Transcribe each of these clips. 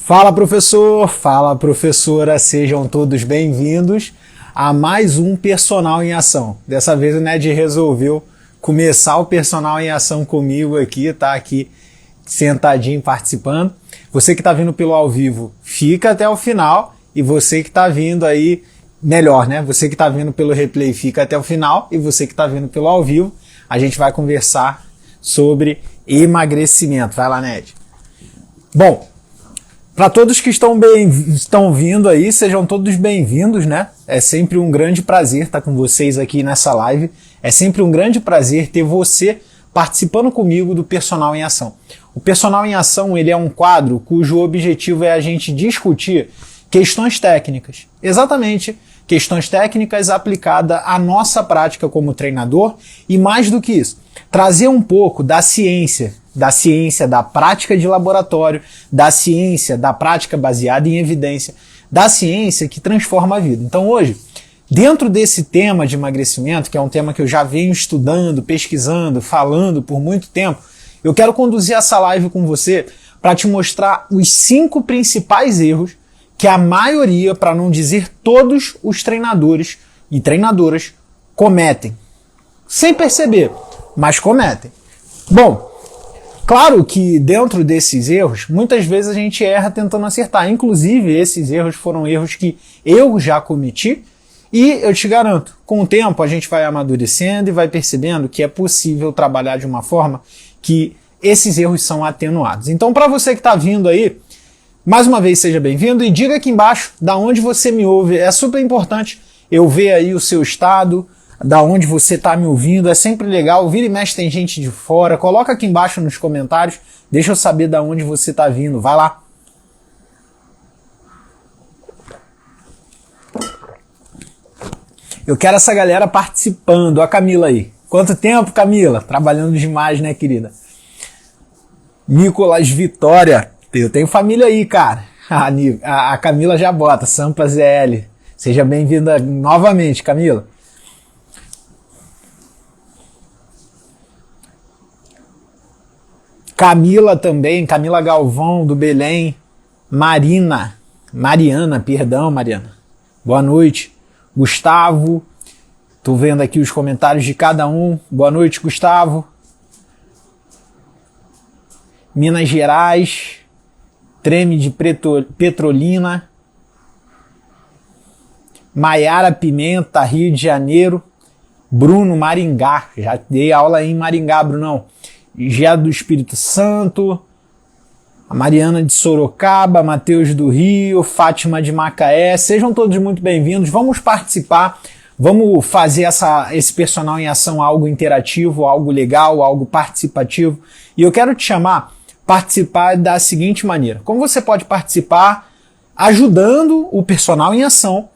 Fala professor, fala professora, sejam todos bem-vindos a mais um Personal em Ação. Dessa vez o Ned resolveu começar o Personal em Ação comigo aqui, tá aqui sentadinho participando. Você que está vindo pelo ao vivo, fica até o final, e você que está vindo aí, melhor, né? Você que está vindo pelo replay, fica até o final, e você que está vindo pelo ao vivo, a gente vai conversar sobre emagrecimento. Vai lá, Ned. Bom, para todos que estão vindo aí, sejam todos bem-vindos, né? É sempre um grande prazer estar com vocês aqui nessa live. É sempre um grande prazer ter você participando comigo do Personal em Ação. O Personal em Ação, ele é um quadro cujo objetivo é a gente discutir questões técnicas. Exatamente, questões técnicas aplicadas à nossa prática como treinador e, mais do que isso, trazer um pouco da ciência da prática de laboratório, da ciência da prática baseada em evidência, da ciência que transforma a vida. Então hoje, dentro desse tema de emagrecimento, que é um tema que eu já venho estudando, pesquisando, falando por muito tempo, eu quero conduzir essa live com você para te mostrar os 5 principais erros que a maioria, para não dizer todos os treinadores e treinadoras cometem. Sem perceber, mas cometem. Bom, claro que dentro desses erros, muitas vezes a gente erra tentando acertar. Inclusive, esses erros foram erros que eu já cometi e eu te garanto, com o tempo a gente vai amadurecendo e vai percebendo que é possível trabalhar de uma forma que esses erros são atenuados. Então, para você que está vindo aí, mais uma vez seja bem-vindo e diga aqui embaixo da onde você me ouve. É super importante eu ver aí o seu estado, da onde você está me ouvindo, é sempre legal. Vira e mexe, tem gente de fora. Coloca aqui embaixo nos comentários, deixa eu saber da onde você está vindo. Vai lá. Eu quero essa galera participando. A Camila aí. Quanto tempo, Camila? Trabalhando demais, né, querida? Nicolas Vitória. Eu tenho família aí, cara. A Camila já bota. Sampa ZL. Seja bem-vinda novamente, Camila. Camila também, Camila Galvão, do Belém. Mariana, Mariana. Boa noite. Gustavo, tô vendo aqui os comentários de cada um. Boa noite, Gustavo. Minas Gerais, Treme de Petrolina. Maiara Pimenta, Rio de Janeiro. Bruno, Maringá, já dei aula em Maringá, Brunão. Gé do Espírito Santo, a Mariana de Sorocaba, Matheus do Rio, Fátima de Macaé, sejam todos muito bem-vindos, vamos participar, vamos fazer esse Personal em Ação algo interativo, algo legal, algo participativo, e eu quero te chamar participar da seguinte maneira: como você pode participar ajudando o Personal em Ação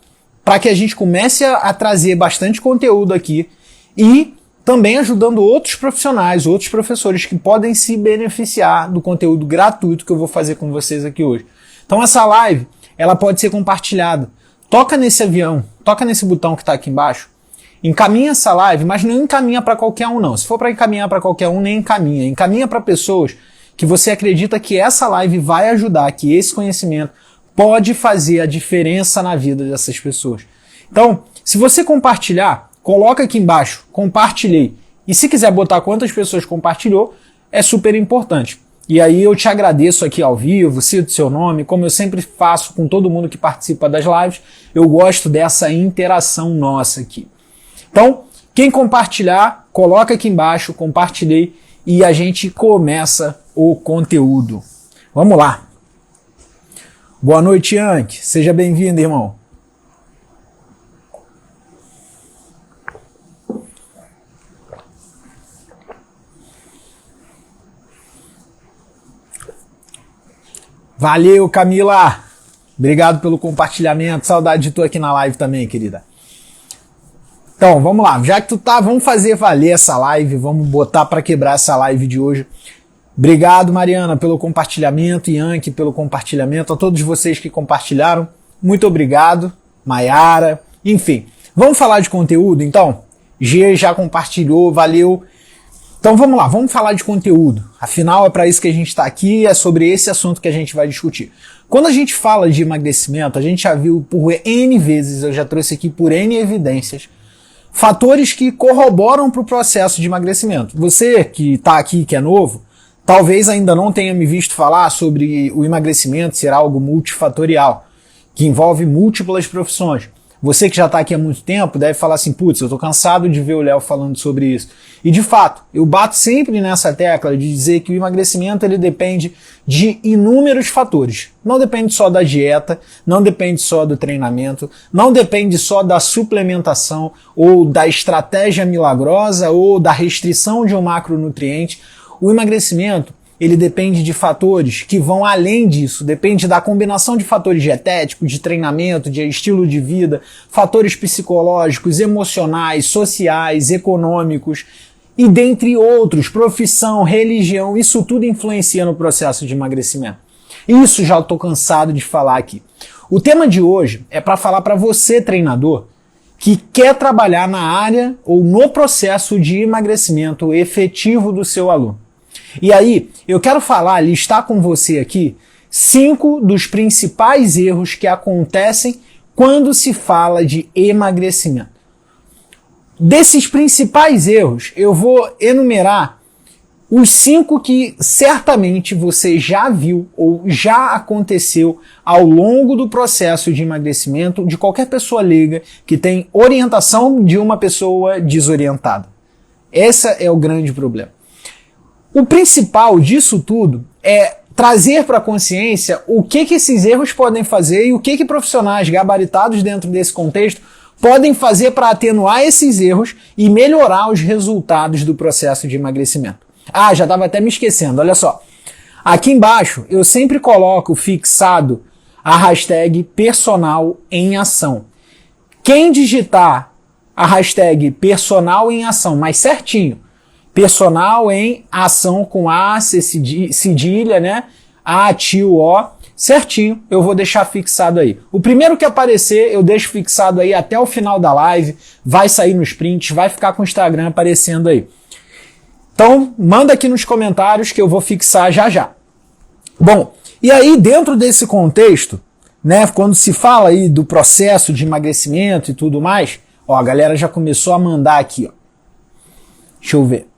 para que a gente comece a trazer bastante conteúdo aqui e também ajudando outros profissionais, outros professores que podem se beneficiar do conteúdo gratuito que eu vou fazer com vocês aqui hoje. Então essa live, ela pode ser compartilhada. Toca nesse avião, toca nesse botão que está aqui embaixo, encaminha essa live, mas não encaminha para qualquer um não. Se for para encaminhar para qualquer um, nem encaminha. Encaminha para pessoas que você acredita que essa live vai ajudar, que esse conhecimento pode fazer a diferença na vida dessas pessoas. Então, se você compartilhar, coloca aqui embaixo, compartilhei. E se quiser botar quantas pessoas compartilhou, é super importante. E aí eu te agradeço aqui ao vivo, cito seu nome, como eu sempre faço com todo mundo que participa das lives, eu gosto dessa interação nossa aqui. Então, quem compartilhar, coloca aqui embaixo, compartilhei, e a gente começa o conteúdo. Vamos lá. Boa noite, Yankee. Seja bem-vindo, irmão. Valeu, Camila! Obrigado pelo compartilhamento. Saudade de tu aqui na live também, querida. Então, vamos lá. Já que tu tá, vamos fazer valer essa live. Vamos botar para quebrar essa live de hoje. Obrigado, Mariana, pelo compartilhamento. Yankee, pelo compartilhamento. A todos vocês que compartilharam, muito obrigado. Maiara, enfim. Vamos falar de conteúdo, então? G já compartilhou, valeu. Então vamos lá, vamos falar de conteúdo. Afinal, é para isso que a gente está aqui, é sobre esse assunto que a gente vai discutir. Quando a gente fala de emagrecimento, a gente já viu por N vezes, eu já trouxe aqui por N evidências, fatores que corroboram para o processo de emagrecimento. Você que está aqui, que é novo, talvez ainda não tenha me visto falar sobre o emagrecimento ser algo multifatorial, que envolve múltiplas profissões. Você que já está aqui há muito tempo deve falar assim, putz, eu estou cansado de ver o Léo falando sobre isso. E de fato, eu bato sempre nessa tecla de dizer que o emagrecimento ele depende de inúmeros fatores. Não depende só da dieta, não depende só do treinamento, não depende só da suplementação ou da estratégia milagrosa ou da restrição de um macronutriente. O emagrecimento ele depende de fatores que vão além disso, depende da combinação de fatores dietéticos, de treinamento, de estilo de vida, fatores psicológicos, emocionais, sociais, econômicos e dentre outros, profissão, religião, isso tudo influencia no processo de emagrecimento. Isso já estou cansado de falar aqui. O tema de hoje é para falar para você, treinador, que quer trabalhar na área ou no processo de emagrecimento efetivo do seu aluno. E aí, eu quero listar com você aqui 5 dos principais erros que acontecem quando se fala de emagrecimento. Desses principais erros, eu vou enumerar os 5 que certamente você já viu ou já aconteceu ao longo do processo de emagrecimento de qualquer pessoa leiga que tem orientação de uma pessoa desorientada. Esse é o grande problema. O principal disso tudo é trazer para a consciência o que esses erros podem fazer e o que profissionais gabaritados dentro desse contexto podem fazer para atenuar esses erros e melhorar os resultados do processo de emagrecimento. Ah, já estava até me esquecendo, olha só. Aqui embaixo eu sempre coloco fixado a hashtag personal em ação. Quem digitar a hashtag personal em ação, mais certinho, personal em ação com A, C cedilha, né? A, tio, O, certinho, eu vou deixar fixado aí. O primeiro que aparecer, eu deixo fixado aí até o final da live, vai sair nos prints, vai ficar com o Instagram aparecendo aí. Então, manda aqui nos comentários que eu vou fixar já já. Bom, e aí dentro desse contexto, né, quando se fala aí do processo de emagrecimento e tudo mais, ó, a galera já começou a mandar aqui, ó. Deixa eu ver.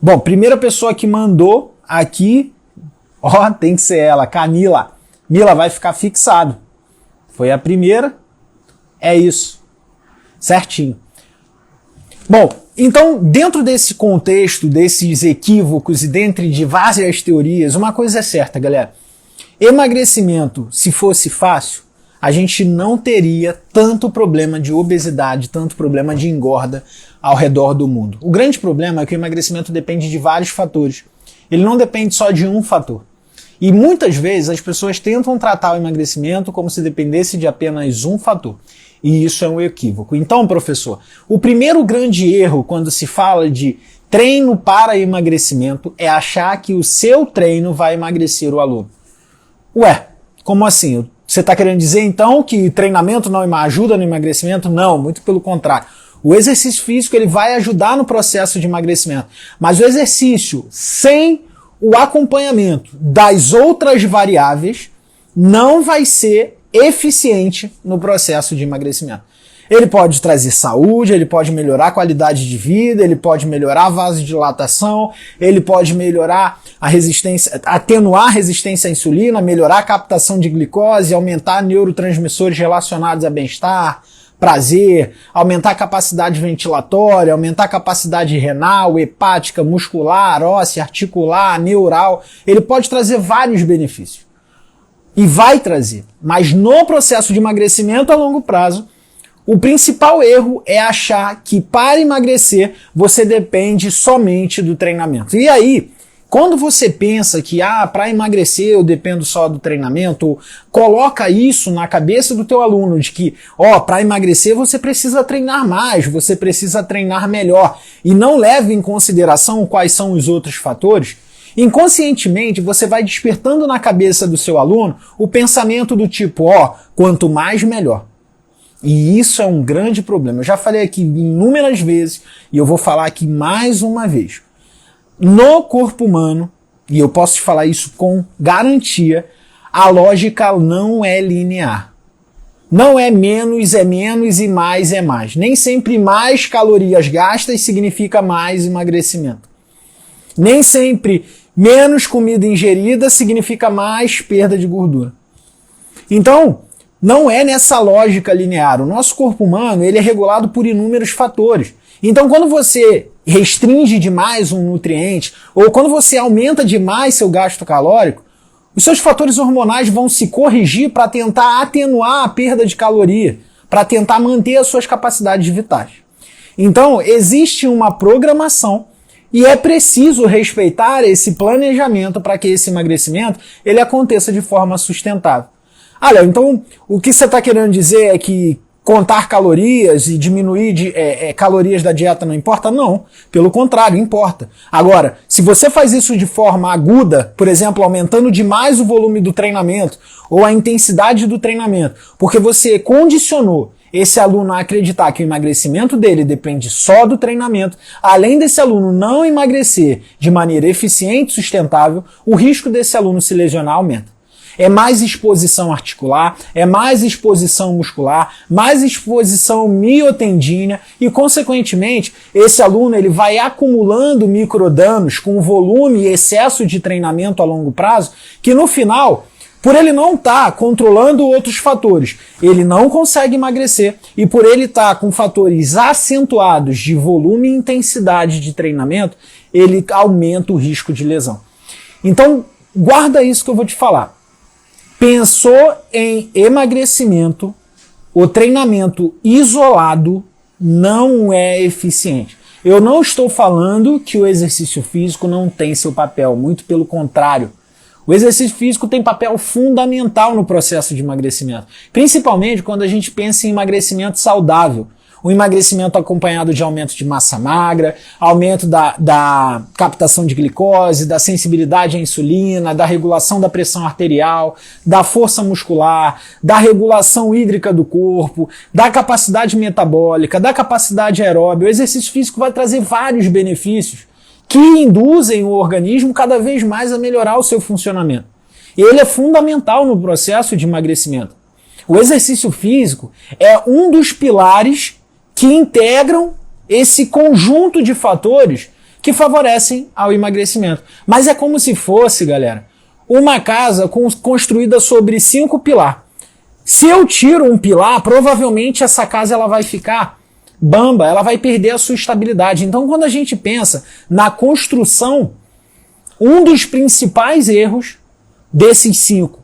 Bom, primeira pessoa que mandou aqui, ó, tem que ser ela, Camila. Mila, vai ficar fixado. Foi a primeira, é isso. Certinho. Bom, então, dentro desse contexto, desses equívocos e dentro de várias teorias, uma coisa é certa, galera. Emagrecimento, se fosse fácil, a gente não teria tanto problema de obesidade, tanto problema de engorda ao redor do mundo. O grande problema é que o emagrecimento depende de vários fatores. Ele não depende só de um fator. E muitas vezes as pessoas tentam tratar o emagrecimento como se dependesse de apenas um fator. E isso é um equívoco. Então, professor, o primeiro grande erro quando se fala de treino para emagrecimento é achar que o seu treino vai emagrecer o aluno. Ué, como assim? Você está querendo dizer então que treinamento não ajuda no emagrecimento? Não, muito pelo contrário. O exercício físico ele vai ajudar no processo de emagrecimento, mas o exercício sem o acompanhamento das outras variáveis não vai ser eficiente no processo de emagrecimento. Ele pode trazer saúde, ele pode melhorar a qualidade de vida, ele pode melhorar a vasodilatação, ele pode melhorar a resistência, atenuar a resistência à insulina, melhorar a captação de glicose, aumentar neurotransmissores relacionados a bem-estar, prazer, aumentar a capacidade ventilatória, aumentar a capacidade renal, hepática, muscular, óssea, articular, neural. Ele pode trazer vários benefícios. E vai trazer. Mas no processo de emagrecimento a longo prazo, o principal erro é achar que para emagrecer você depende somente do treinamento. E aí, quando você pensa que para emagrecer eu dependo só do treinamento, coloca isso na cabeça do teu aluno de que, para emagrecer você precisa treinar mais, você precisa treinar melhor e não leva em consideração quais são os outros fatores, inconscientemente você vai despertando na cabeça do seu aluno o pensamento do tipo, quanto mais melhor. E isso é um grande problema. Eu já falei aqui inúmeras vezes e eu vou falar aqui mais uma vez. No corpo humano, e eu posso te falar isso com garantia, a lógica não é linear. Não é menos e mais é mais. Nem sempre mais calorias gastas significa mais emagrecimento. Nem sempre menos comida ingerida significa mais perda de gordura. Então, não é nessa lógica linear. O nosso corpo humano ele é regulado por inúmeros fatores. Então, quando você restringe demais um nutriente, ou quando você aumenta demais seu gasto calórico, os seus fatores hormonais vão se corrigir para tentar atenuar a perda de caloria, para tentar manter as suas capacidades vitais. Então, existe uma programação e é preciso respeitar esse planejamento para que esse emagrecimento ele aconteça de forma sustentável. Olha, então o que você está querendo dizer é que contar calorias e diminuir calorias da dieta não importa? Não, pelo contrário, importa. Agora, se você faz isso de forma aguda, por exemplo, aumentando demais o volume do treinamento ou a intensidade do treinamento, porque você condicionou esse aluno a acreditar que o emagrecimento dele depende só do treinamento, além desse aluno não emagrecer de maneira eficiente e sustentável, o risco desse aluno se lesionar aumenta. É mais exposição articular, é mais exposição muscular, mais exposição miotendínea e, consequentemente, esse aluno ele vai acumulando microdanos com volume e excesso de treinamento a longo prazo, que no final, por ele não estar controlando outros fatores, ele não consegue emagrecer e por ele estar com fatores acentuados de volume e intensidade de treinamento, ele aumenta o risco de lesão. Então, guarda isso que eu vou te falar. Pensou em emagrecimento, o treinamento isolado não é eficiente. Eu não estou falando que o exercício físico não tem seu papel, muito pelo contrário. O exercício físico tem papel fundamental no processo de emagrecimento, principalmente quando a gente pensa em emagrecimento saudável. O emagrecimento acompanhado de aumento de massa magra, aumento da captação de glicose, da sensibilidade à insulina, da regulação da pressão arterial, da força muscular, da regulação hídrica do corpo, da capacidade metabólica, da capacidade aeróbica. O exercício físico vai trazer vários benefícios que induzem o organismo cada vez mais a melhorar o seu funcionamento. E ele é fundamental no processo de emagrecimento. O exercício físico é um dos pilares que integram esse conjunto de fatores que favorecem ao emagrecimento. Mas é como se fosse, galera, uma casa construída sobre 5 pilares. Se eu tiro um pilar, provavelmente essa casa ela vai ficar bamba, ela vai perder a sua estabilidade. Então, quando a gente pensa na construção, um dos principais erros desses 5,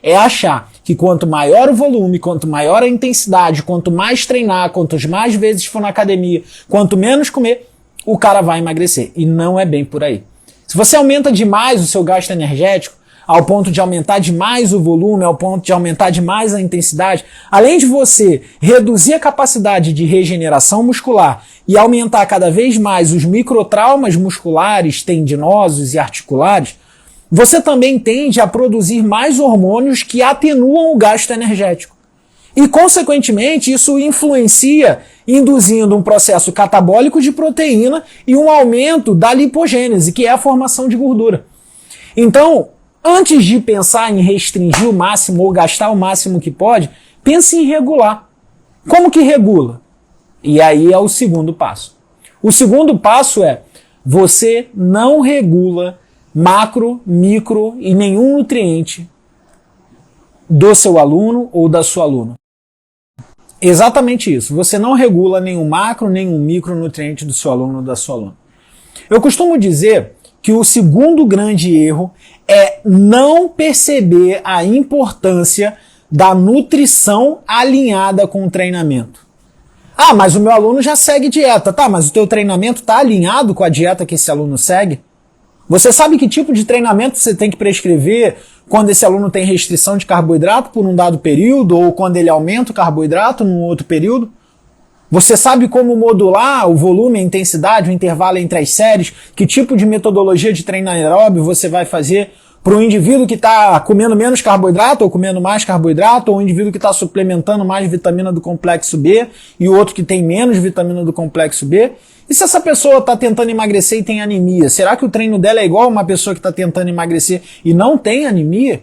é achar que quanto maior o volume, quanto maior a intensidade, quanto mais treinar, quantas mais vezes for na academia, quanto menos comer, o cara vai emagrecer. E não é bem por aí. Se você aumenta demais o seu gasto energético, ao ponto de aumentar demais o volume, ao ponto de aumentar demais a intensidade, além de você reduzir a capacidade de regeneração muscular e aumentar cada vez mais os microtraumas musculares, tendinosos e articulares, você também tende a produzir mais hormônios que atenuam o gasto energético. E, consequentemente, isso influencia induzindo um processo catabólico de proteína e um aumento da lipogênese, que é a formação de gordura. Então, antes de pensar em restringir o máximo ou gastar o máximo que pode, pense em regular. Como que regula? E aí é o segundo passo. O segundo passo é, você não regula macro, micro e nenhum nutriente do seu aluno ou da sua aluna. Exatamente isso. Você não regula nenhum macro, nenhum micronutriente do seu aluno ou da sua aluna. Eu costumo dizer que o segundo grande erro é não perceber a importância da nutrição alinhada com o treinamento. Ah, mas o meu aluno já segue dieta. Tá, mas o teu treinamento está alinhado com a dieta que esse aluno segue? Você sabe que tipo de treinamento você tem que prescrever quando esse aluno tem restrição de carboidrato por um dado período ou quando ele aumenta o carboidrato num outro período? Você sabe como modular o volume, a intensidade, o intervalo entre as séries? Que tipo de metodologia de treino aeróbio você vai fazer para um indivíduo que está comendo menos carboidrato ou comendo mais carboidrato, ou um indivíduo que está suplementando mais vitamina do complexo B e o outro que tem menos vitamina do complexo B? E se essa pessoa está tentando emagrecer e tem anemia, será que o treino dela é igual a uma pessoa que está tentando emagrecer e não tem anemia?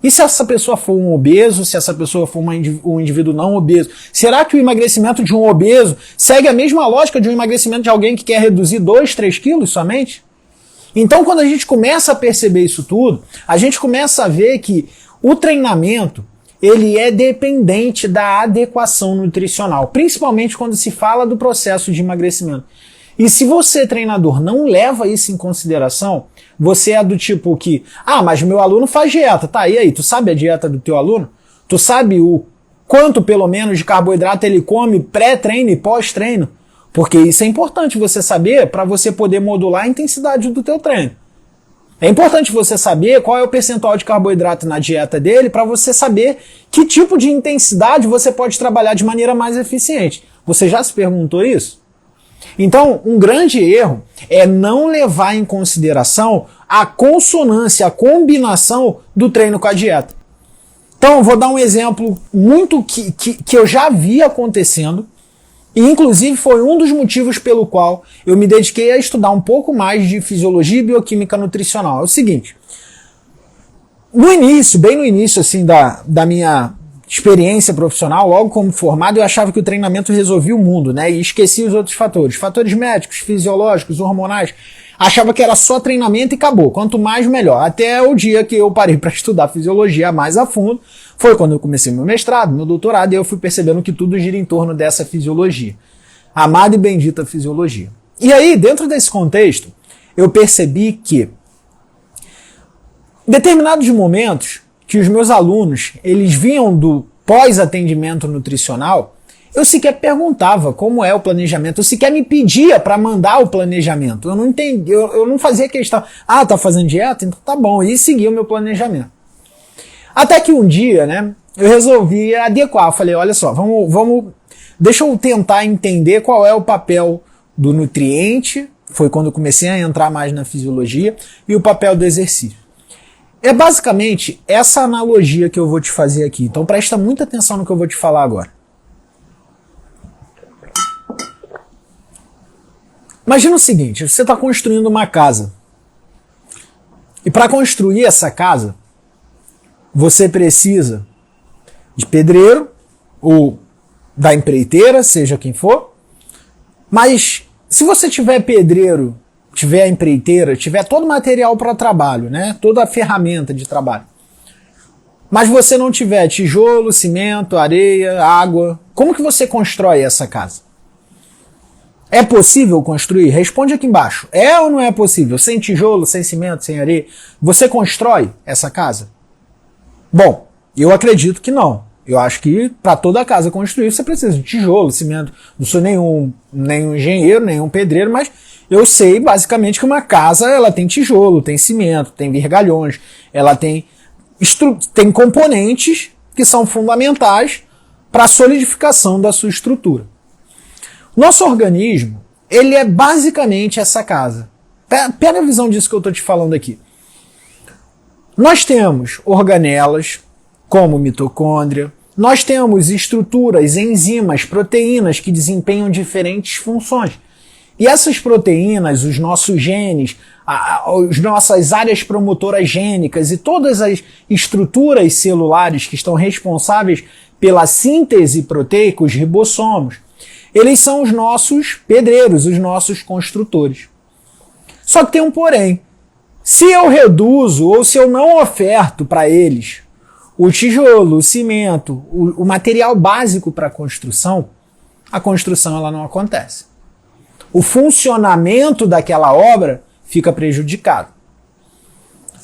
E se essa pessoa for um obeso, se essa pessoa for um indivíduo não obeso, será que o emagrecimento de um obeso segue a mesma lógica de um emagrecimento de alguém que quer reduzir 2, 3 quilos somente? Então, quando a gente começa a perceber isso tudo, a gente começa a ver que o treinamento, ele é dependente da adequação nutricional, principalmente quando se fala do processo de emagrecimento. E se você, treinador, não leva isso em consideração, você é do tipo que, mas meu aluno faz dieta, tá, e aí, tu sabe a dieta do teu aluno? Tu sabe o quanto, pelo menos, de carboidrato ele come pré-treino e pós-treino? Porque isso é importante você saber para você poder modular a intensidade do teu treino. É importante você saber qual é o percentual de carboidrato na dieta dele para você saber que tipo de intensidade você pode trabalhar de maneira mais eficiente. Você já se perguntou isso? Então, um grande erro é não levar em consideração a consonância, a combinação do treino com a dieta. Então, eu vou dar um exemplo muito que eu já vi acontecendo, e inclusive foi um dos motivos pelo qual eu me dediquei a estudar um pouco mais de fisiologia e bioquímica nutricional. É o seguinte, no início, bem no início assim, da minha experiência profissional, logo como formado, eu achava que o treinamento resolvia o mundo, né? E esquecia os outros fatores. Fatores médicos, fisiológicos, hormonais. Achava que era só treinamento e acabou. Quanto mais, melhor. Até o dia que eu parei para estudar fisiologia mais a fundo, foi quando eu comecei meu mestrado, meu doutorado, e eu fui percebendo que tudo gira em torno dessa fisiologia. Amada e bendita fisiologia. E aí, dentro desse contexto, eu percebi que em determinados momentos que os meus alunos, eles vinham do pós-atendimento nutricional, eu sequer perguntava como é o planejamento, eu sequer me pedia para mandar o planejamento. Eu não entendi, eu não fazia questão, tá fazendo dieta? Então tá bom, e seguia o meu planejamento. Até que um dia, né, eu resolvi adequar, eu falei, olha só, deixa eu tentar entender qual é o papel do nutriente, foi quando eu comecei a entrar mais na fisiologia, e o papel do exercício. É basicamente essa analogia que eu vou te fazer aqui. Então presta muita atenção no que eu vou te falar agora. Imagina o seguinte, você está construindo uma casa. E para construir essa casa, você precisa de pedreiro ou da empreiteira, seja quem for. Mas se você tiver pedreiro, tiver a empreiteira, tiver todo o material para trabalho, né? Toda a ferramenta de trabalho, mas você não tiver tijolo, cimento, areia, água, como que você constrói essa casa? É possível construir? Responde aqui embaixo. É ou não é possível? Sem tijolo, sem cimento, sem areia, você constrói essa casa? Bom, eu acredito que não. Eu acho que para toda casa construir você precisa de tijolo, cimento. Não sou nenhum engenheiro, nenhum pedreiro, mas eu sei basicamente que uma casa ela tem tijolo, tem cimento, tem vergalhões, ela tem componentes que são fundamentais para a solidificação da sua estrutura. Nosso organismo, ele é basicamente essa casa. Pega a visão disso que eu estou te falando aqui. Nós temos organelas, como mitocôndria, nós temos estruturas, enzimas, proteínas que desempenham diferentes funções. E essas proteínas, os nossos genes, as nossas áreas promotoras gênicas e todas as estruturas celulares que estão responsáveis pela síntese proteica, os ribossomos, eles são os nossos pedreiros, os nossos construtores. Só que tem um porém. Se eu reduzo ou se eu não oferto para eles o tijolo, o cimento, o material básico para a construção ela não acontece. O funcionamento daquela obra fica prejudicado.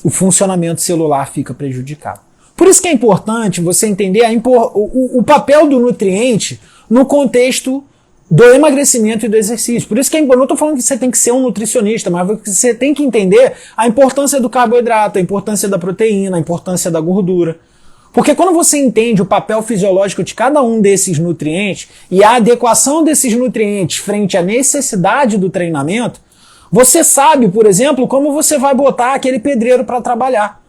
O funcionamento celular fica prejudicado. Por isso que é importante você entender o papel do nutriente no contexto do emagrecimento e do exercício. Por isso que eu não estou falando que você tem que ser um nutricionista, mas você tem que entender a importância do carboidrato, a importância da proteína, a importância da gordura. Porque quando você entende o papel fisiológico de cada um desses nutrientes e a adequação desses nutrientes frente à necessidade do treinamento, você sabe, por exemplo, como você vai botar aquele pedreiro para trabalhar.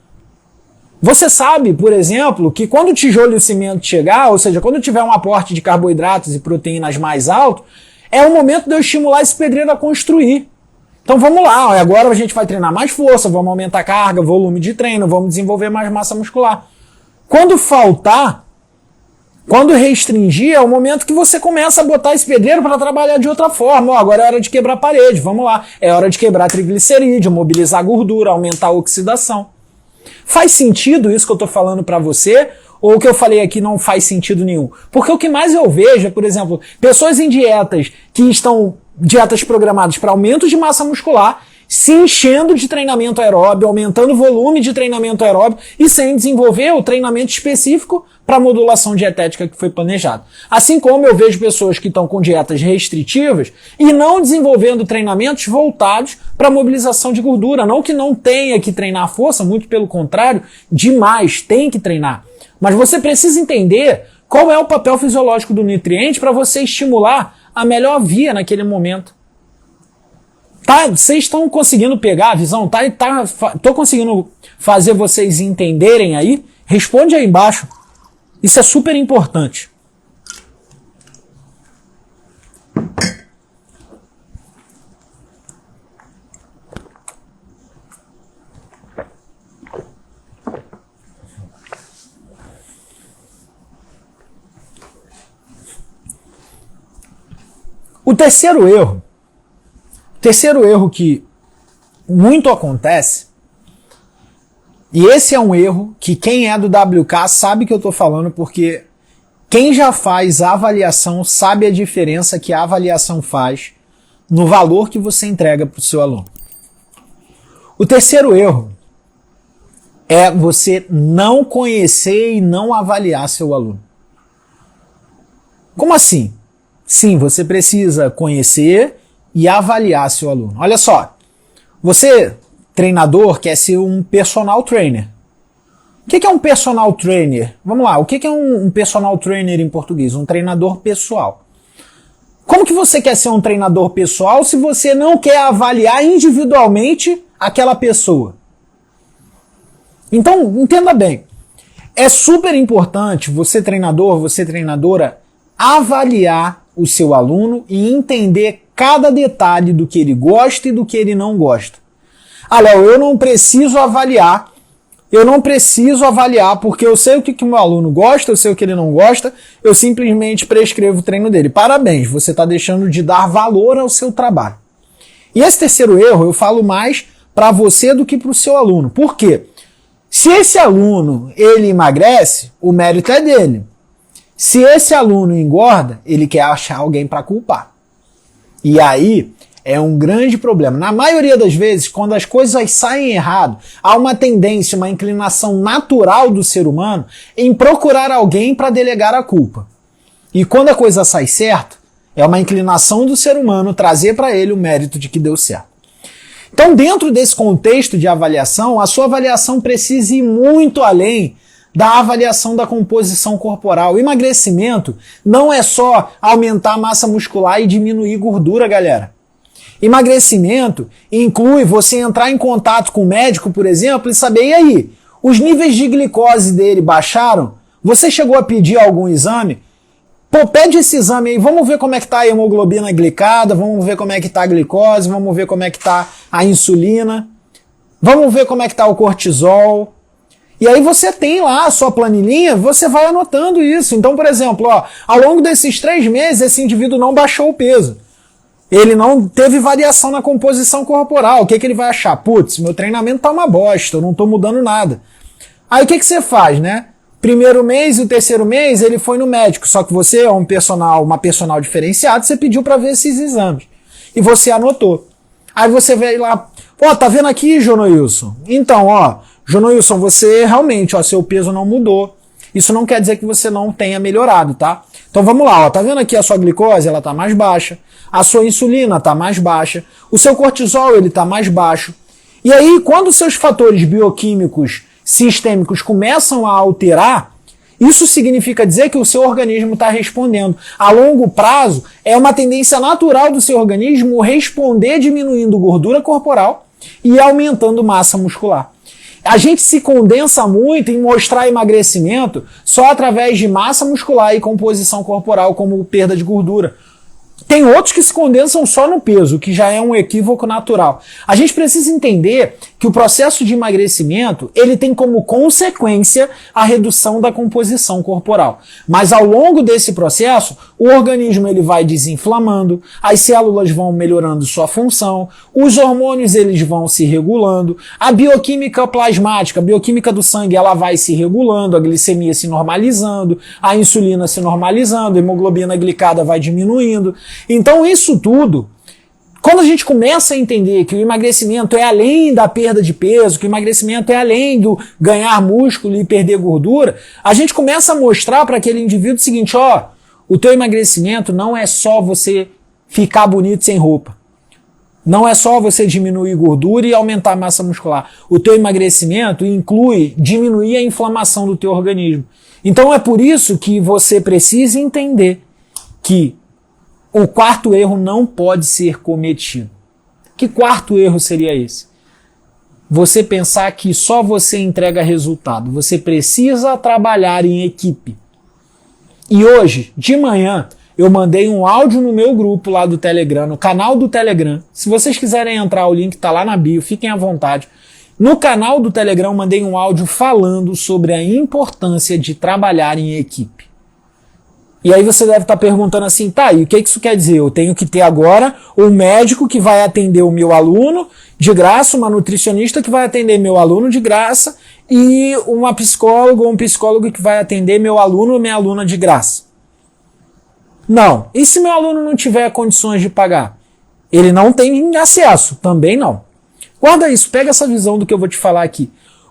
Você sabe, por exemplo, que quando o tijolo e o cimento chegar, ou seja, quando tiver um aporte de carboidratos e proteínas mais alto, é o momento de eu estimular esse pedreiro a construir. Então vamos lá, agora a gente vai treinar mais força, vamos aumentar a carga, volume de treino, vamos desenvolver mais massa muscular. Quando faltar, quando restringir, é o momento que você começa a botar esse pedreiro para trabalhar de outra forma. Agora é hora de quebrar a parede, vamos lá. É hora de quebrar triglicerídeo, mobilizar a gordura, aumentar a oxidação. Faz sentido isso que eu estou falando para você? Ou o que eu falei aqui não faz sentido nenhum? Porque o que mais eu vejo é, por exemplo, pessoas em dietas que estão dietas programadas para aumento de massa muscular, se enchendo de treinamento aeróbio, aumentando o volume de treinamento aeróbio e sem desenvolver o treinamento específico para a modulação dietética que foi planejado. Assim como eu vejo pessoas que estão com dietas restritivas e não desenvolvendo treinamentos voltados para a mobilização de gordura. Não que não tenha que treinar a força, muito pelo contrário, demais, tem que treinar. Mas você precisa entender qual é o papel fisiológico do nutriente para você estimular a melhor via naquele momento. Tá, vocês estão conseguindo pegar a visão? Tô conseguindo fazer vocês entenderem aí? Responde aí embaixo. Isso é super importante. O terceiro erro que muito acontece, e esse é um erro que quem é do WK sabe que eu estou falando, porque quem já faz a avaliação sabe a diferença que a avaliação faz no valor que você entrega para o seu aluno. O terceiro erro é você não conhecer e não avaliar seu aluno. Como assim? Sim, você precisa conhecer e avaliar seu aluno. Olha só, você, treinador, quer ser um personal trainer. O que é um personal trainer? Vamos lá, o que é um personal trainer em português? Um treinador pessoal. Como que você quer ser um treinador pessoal se você não quer avaliar individualmente aquela pessoa? Então, entenda bem, é super importante você, treinador, você, treinadora, avaliar o seu aluno e entender cada detalhe do que ele gosta e do que ele não gosta. Ah, Léo, eu não preciso avaliar porque eu sei o que o meu aluno gosta, eu sei o que ele não gosta, eu simplesmente prescrevo o treino dele. Parabéns, você está deixando de dar valor ao seu trabalho. E esse terceiro erro eu falo mais para você do que para o seu aluno. Por quê? Se esse aluno ele emagrece, o mérito é dele. Se esse aluno engorda, ele quer achar alguém para culpar. E aí é um grande problema. Na maioria das vezes, quando as coisas saem errado, há uma tendência, uma inclinação natural do ser humano em procurar alguém para delegar a culpa. E quando a coisa sai certo, é uma inclinação do ser humano trazer para ele o mérito de que deu certo. Então, dentro desse contexto de avaliação, a sua avaliação precisa ir muito além da avaliação da composição corporal. O emagrecimento não é só aumentar a massa muscular e diminuir gordura, galera. Emagrecimento inclui você entrar em contato com o médico, por exemplo, e saber, e aí, os níveis de glicose dele baixaram? Você chegou a pedir algum exame? Pô, pede esse exame aí, vamos ver como é que tá a hemoglobina glicada, vamos ver como é que tá a glicose, vamos ver como é que tá a insulina, vamos ver como é que tá o cortisol. E aí você tem lá a sua planilhinha, você vai anotando isso. Então, por exemplo, ó, ao longo desses 3 meses, esse indivíduo não baixou o peso. Ele não teve variação na composição corporal. O que ele vai achar? Putz, meu treinamento tá uma bosta, eu não tô mudando nada. Aí o que você faz, né? Primeiro mês e o terceiro mês ele foi no médico, só que você é uma personal diferenciada, você pediu para ver esses exames. E você anotou. Aí você vê lá, ó, tá vendo aqui, Jonoilson? Então, ó, Jonoilson, você realmente, ó, seu peso não mudou. Isso não quer dizer que você não tenha melhorado, tá? Então vamos lá, ó, tá vendo aqui a sua glicose? Ela tá mais baixa. A sua insulina tá mais baixa. O seu cortisol, ele tá mais baixo. E aí, quando os seus fatores bioquímicos sistêmicos começam a alterar, isso significa dizer que o seu organismo está respondendo. A longo prazo, é uma tendência natural do seu organismo responder diminuindo gordura corporal e aumentando massa muscular. A gente se condensa muito em mostrar emagrecimento só através de massa muscular e composição corporal, como perda de gordura. Tem outros que se condensam só no peso, que já é um equívoco natural. A gente precisa entender que o processo de emagrecimento, ele tem como consequência a redução da composição corporal. Mas ao longo desse processo, o organismo ele vai desinflamando, as células vão melhorando sua função, os hormônios eles vão se regulando, a bioquímica plasmática, a bioquímica do sangue, ela vai se regulando, a glicemia se normalizando, a insulina se normalizando, a hemoglobina glicada vai diminuindo. Então isso tudo, quando a gente começa a entender que o emagrecimento é além da perda de peso, que o emagrecimento é além do ganhar músculo e perder gordura, a gente começa a mostrar para aquele indivíduo o seguinte, ó, o teu emagrecimento não é só você ficar bonito sem roupa. Não é só você diminuir gordura e aumentar a massa muscular. O teu emagrecimento inclui diminuir a inflamação do teu organismo. Então é por isso que você precisa entender que o quarto erro não pode ser cometido. Que quarto erro seria esse? Você pensar que só você entrega resultado. Você precisa trabalhar em equipe. E hoje, de manhã, eu mandei um áudio no meu grupo lá do Telegram, no canal do Telegram. Se vocês quiserem entrar, o link tá lá na bio, fiquem à vontade. No canal do Telegram, eu mandei um áudio falando sobre a importância de trabalhar em equipe. E aí você deve estar perguntando assim, tá, e o que isso quer dizer? Eu tenho que ter agora um médico que vai atender o meu aluno de graça, uma nutricionista que vai atender meu aluno de graça e uma psicóloga ou um psicólogo que vai atender meu aluno ou minha aluna de graça. Não. E se meu aluno não tiver condições de pagar? Ele não tem acesso, também não. Guarda isso, pega essa visão do que eu vou te falar aqui.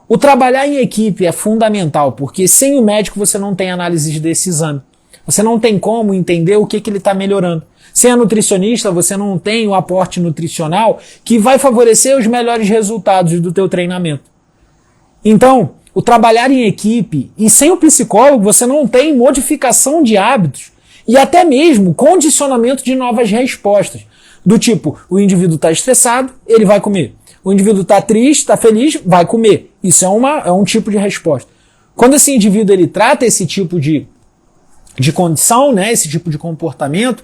O trabalhar em equipe é fundamental, porque sem o médico você não tem análise desse exame. Você não tem como entender o que ele está melhorando. Sem a nutricionista, você não tem o aporte nutricional que vai favorecer os melhores resultados do teu treinamento. Então, o trabalhar em equipe e sem o psicólogo, você não tem modificação de hábitos e até mesmo condicionamento de novas respostas. Do tipo, o indivíduo está estressado, ele vai comer. O indivíduo está triste, está feliz, vai comer. Isso é um tipo de resposta. Quando esse indivíduo ele trata esse tipo de condição, né, esse tipo de comportamento,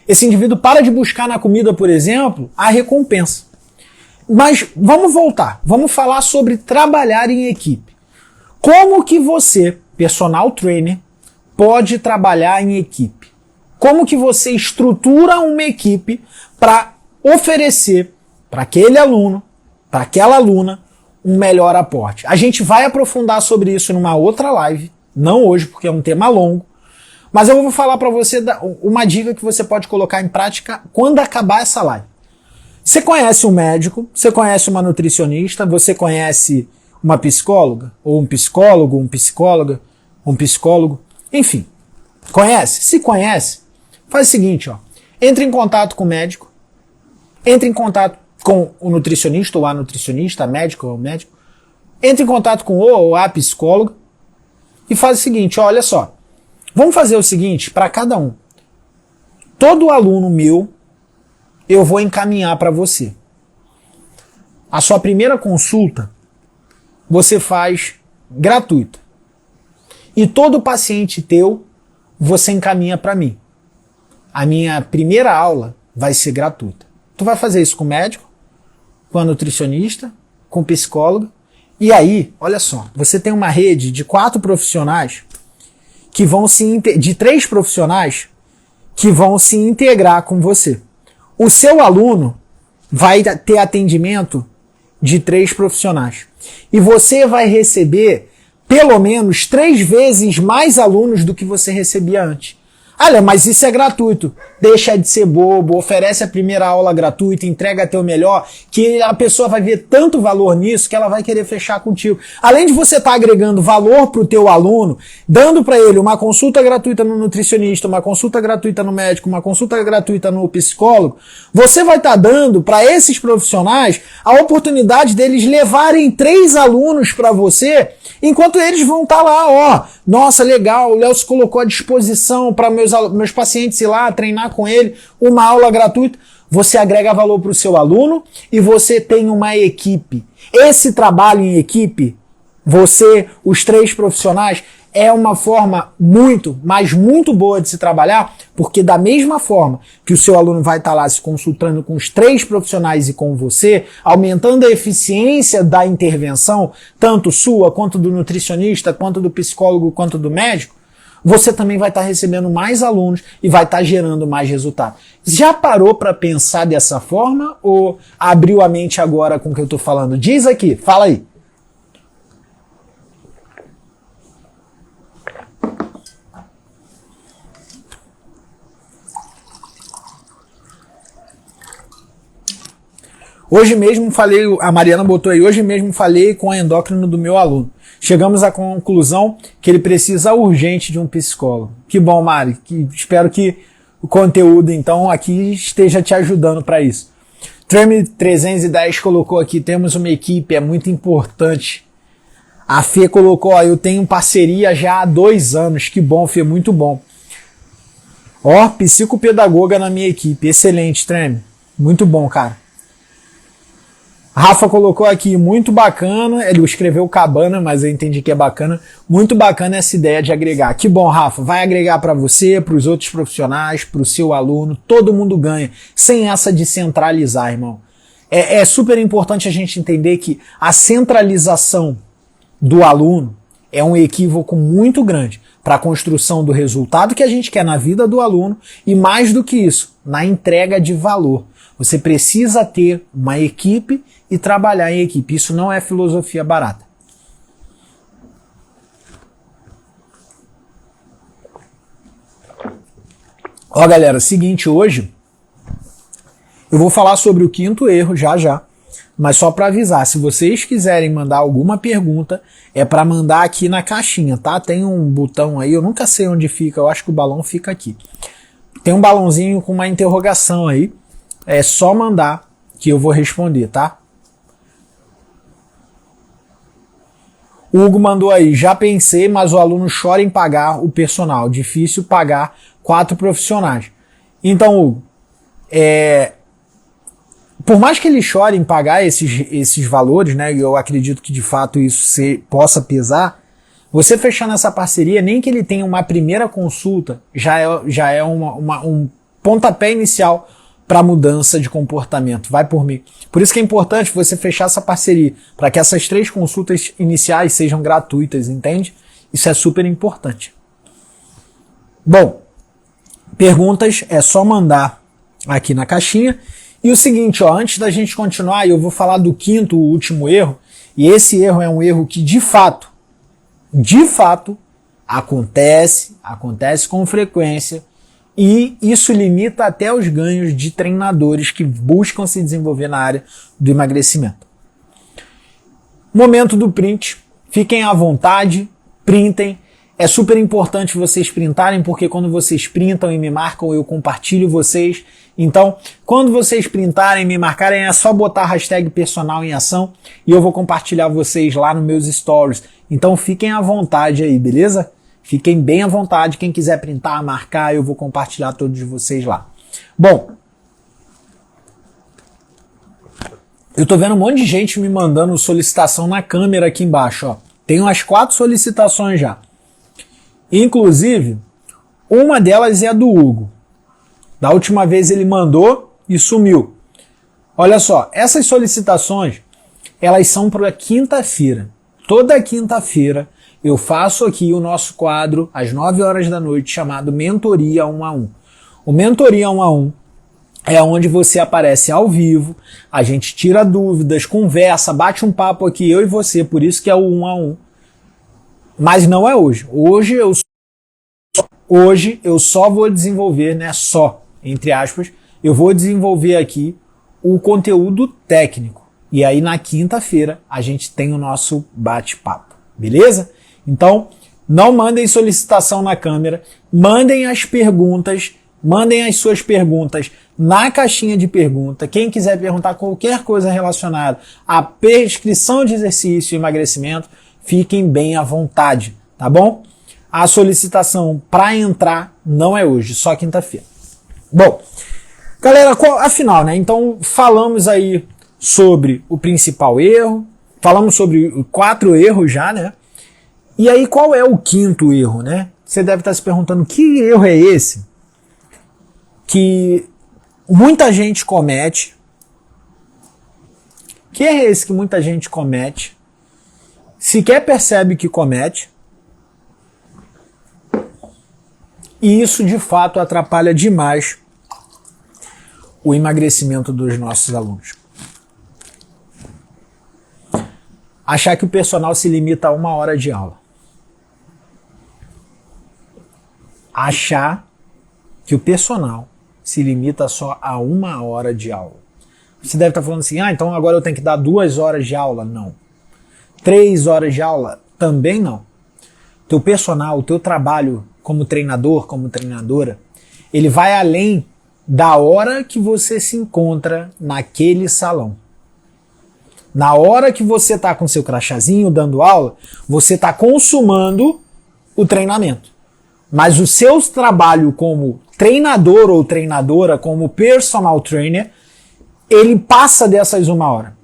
esse indivíduo para de buscar na comida, por exemplo, a recompensa. Mas vamos voltar, vamos falar sobre trabalhar em equipe. Como que você, personal trainer, pode trabalhar em equipe? Como que você estrutura uma equipe para oferecer para aquele aluno, para aquela aluna, um melhor aporte? A gente vai aprofundar sobre isso numa outra live, não hoje porque é um tema longo, mas eu vou falar para você uma dica que você pode colocar em prática quando acabar essa live. Você conhece um médico, você conhece uma nutricionista, você conhece uma psicóloga, ou um psicólogo, um psicólogo, enfim. Conhece? Se conhece, faz o seguinte, ó. Entre em contato com o médico, entre em contato com o nutricionista ou a nutricionista, a médico ou o médico, entre em contato com o ou a psicóloga e faz o seguinte, ó, olha só. Vamos fazer o seguinte para cada um. Todo aluno meu, eu vou encaminhar para você. A sua primeira consulta, você faz gratuita. E todo paciente teu, você encaminha para mim. A minha primeira aula vai ser gratuita. Tu vai fazer isso com o médico, com a nutricionista, com o psicólogo. E aí, olha só, você tem uma rede de 4 profissionais que vão de 3 profissionais que vão se integrar com você. O seu aluno vai ter atendimento de 3 profissionais. E você vai receber pelo menos 3 vezes mais alunos do que você recebia antes. Olha, mas isso é gratuito. Deixa de ser bobo, oferece a primeira aula gratuita, entrega teu melhor, que a pessoa vai ver tanto valor nisso que ela vai querer fechar contigo. Além de você estar agregando valor para o teu aluno, dando para ele uma consulta gratuita no nutricionista, uma consulta gratuita no médico, uma consulta gratuita no psicólogo, você vai estar dando para esses profissionais a oportunidade deles levarem 3 alunos para você, enquanto eles vão estar lá, ó, nossa, legal, o Léo se colocou à disposição para meus pacientes ir lá treinar com ele, uma aula gratuita. você agrega valor para o seu aluno e você tem uma equipe. Esse trabalho em equipe, você, os 3 profissionais, é uma forma muito, mas muito boa de se trabalhar, porque da mesma forma que o seu aluno vai estar lá se consultando com os 3 profissionais e com você, aumentando a eficiência da intervenção, tanto sua, quanto do nutricionista, quanto do psicólogo, quanto do médico, você também vai estar recebendo mais alunos e vai estar gerando mais resultado. Já parou para pensar dessa forma ou abriu a mente agora com o que eu estou falando? Diz aqui, fala aí. Hoje mesmo falei, a Mariana botou aí, hoje mesmo falei com a endócrino do meu aluno. Chegamos à conclusão que ele precisa urgente de um psicólogo. Que bom, Mari. Espero que o conteúdo, então, aqui esteja te ajudando para isso. Treme 310 colocou aqui, temos uma equipe, é muito importante. A Fê colocou, ó, eu tenho parceria já há 2 anos. Que bom, Fê, muito bom. Ó, psicopedagoga na minha equipe. Excelente, Treme. Muito bom, cara. Rafa colocou aqui, muito bacana, ele escreveu cabana, mas eu entendi que é bacana, muito bacana essa ideia de agregar. Que bom, Rafa, vai agregar para você, para os outros profissionais, para o seu aluno, todo mundo ganha, sem essa de centralizar, irmão. É super importante a gente entender que a centralização do aluno é um equívoco muito grande para a construção do resultado que a gente quer na vida do aluno e, mais do que isso, na entrega de valor. Você precisa ter uma equipe e trabalhar em equipe. Isso não é filosofia barata. Ó, galera, seguinte, hoje eu vou falar sobre o 5º erro já, mas só para avisar, se vocês quiserem mandar alguma pergunta, é para mandar aqui na caixinha, tá? Tem um botão aí, eu nunca sei onde fica, eu acho que o balão fica aqui. Tem um balãozinho com uma interrogação aí, é só mandar que eu vou responder, tá? O Hugo mandou aí, já pensei, mas o aluno chora em pagar o personal. Difícil pagar 4 profissionais. Então, Hugo, por mais que ele chore em pagar esses valores, né, e eu acredito que de fato isso possa pesar, você fechando essa parceria, nem que ele tenha uma primeira consulta, já é um pontapé inicial para mudança de comportamento. Vai por mim. Por isso que é importante você fechar essa parceria, para que essas 3 consultas iniciais sejam gratuitas, entende? Isso é super importante. Bom, perguntas é só mandar aqui na caixinha. E o seguinte, ó, antes da gente continuar, eu vou falar do 5º, o último erro, e esse erro é um erro que de fato, acontece com frequência, e isso limita até os ganhos de treinadores que buscam se desenvolver na área do emagrecimento. Momento do print. Fiquem à vontade, printem. É super importante vocês printarem, porque quando vocês printam e me marcam, eu compartilho vocês. Então, quando vocês printarem e me marcarem, é só botar a hashtag personal em ação e eu vou compartilhar vocês lá nos meus stories. Então, fiquem à vontade aí, beleza? Fiquem bem à vontade, quem quiser printar, marcar, eu vou compartilhar todos vocês lá. Bom, eu tô vendo um monte de gente me mandando solicitação na câmera aqui embaixo, ó. Tem umas 4 solicitações já. Inclusive, uma delas é a do Hugo. Da última vez ele mandou e sumiu. Olha só, essas solicitações, elas são para quinta-feira. Toda quinta-feira eu faço aqui o nosso quadro às 9 horas da noite chamado Mentoria 1 a 1. O Mentoria 1 a 1 é onde você aparece ao vivo, a gente tira dúvidas, conversa, bate um papo aqui, eu e você, por isso que é o 1 a 1. Mas não é hoje. Hoje eu só vou desenvolver, né, só, entre aspas, eu vou desenvolver aqui o conteúdo técnico. E aí na quinta-feira a gente tem o nosso bate-papo, beleza? Então, não mandem solicitação na câmera, mandem as perguntas, mandem as suas perguntas na caixinha de pergunta. Quem quiser perguntar qualquer coisa relacionada à prescrição de exercício e emagrecimento, fiquem bem à vontade, tá bom? A solicitação para entrar não é hoje, só quinta-feira. Bom, Galera, afinal, né? Então falamos aí sobre o principal erro, falamos sobre 4 erros já, né? E aí qual é o 5º erro, né? Você deve estar se perguntando, que erro é esse que muita gente comete? Que erro é esse que muita gente comete? Sequer percebe que comete. E isso de fato atrapalha demais o emagrecimento dos nossos alunos. Achar que o personal se limita a 1 hora de aula. Achar que o personal se limita só a 1 hora de aula. Você deve estar falando assim, então agora eu tenho que dar 2 horas de aula? Não. 3 horas de aula? Também não. Teu personal, o teu trabalho como treinador, como treinadora, ele vai além da hora que você se encontra naquele salão. Na hora que você está com seu crachazinho dando aula, você está consumando o treinamento. Mas o seu trabalho como treinador ou treinadora, como personal trainer, ele passa dessas 1 hora.